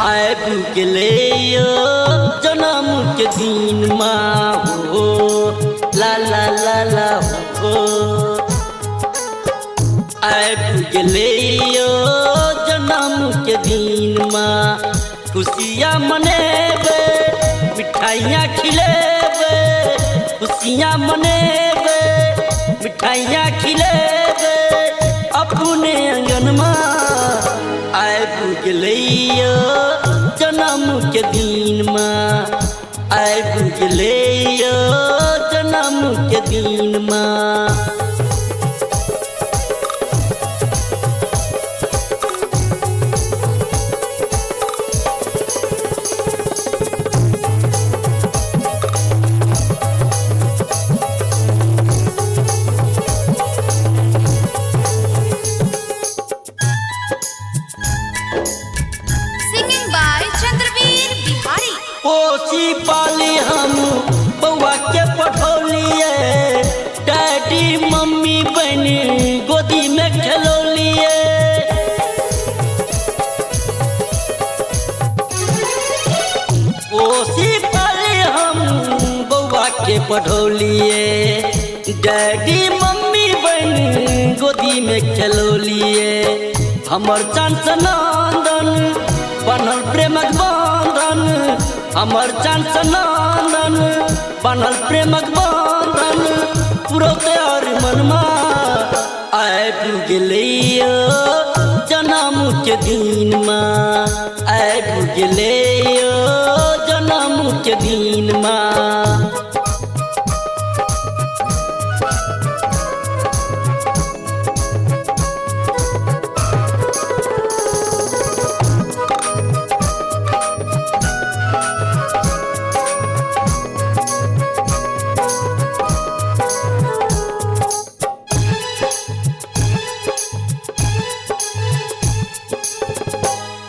आब गेले जन्म के दिन माँ हो ला ला ला ला हो। आब गेले जन्म के दिन माँ खुशियाँ मनेबे मिठाइयाँ खिलेबे खुशियाँ मनेबे मिठाइयाँ खिलेबे अपने आंगन माँ। आब गेले जन्म के दिन माँ आब गेले जन्म के दिन माँ। पोसी पाली हम बउआ के पठौलिए डैडी मम्मी बहनी गोदी में खेलौलिए। पोसी पाली हम बउआ के पठौलिए डैडी मम्मी बहनी गोदी में खेलौलिए। हमर चांस नंदन बनल प्रेमक बंधन हमर चांस नंदन बनल प्रेमक बंधन पुरौते और मनमा। आब गेले जन्म के दिन माँ आब गेले जन्म के दिन माँ।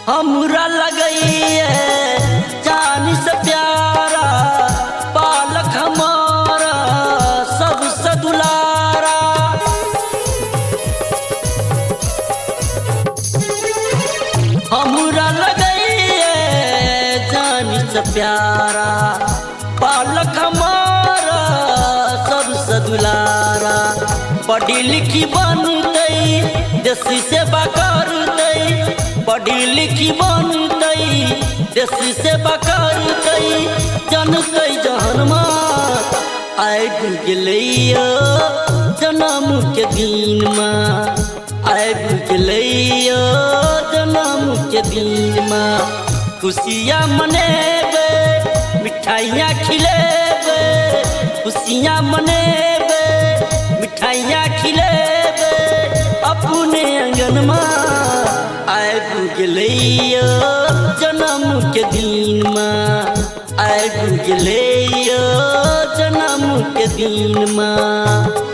हमरा लगइए जान से प्यारा पालक हमारा सबसे दुलारा। हमरा लगइए जान से प्यारा पालक हमारा सबसे दुलारा। पढ़ी लिखी बनते देश सेवा करते पढ़ी लिखी बनते देश सेवा करते जनते जहनमा। आब गेले जन्म के दिन माँ आब गेले जन्म के दिन माँ। खुशियाँ मनेबे मिठाइयाँ खिलेबे खुशियाँ मनेबे मिठाइयाँ खिलेबे अपने आंगन माँ। आब गेले जन्म के दिन माँ आब गेले जन्म के दिन माँ।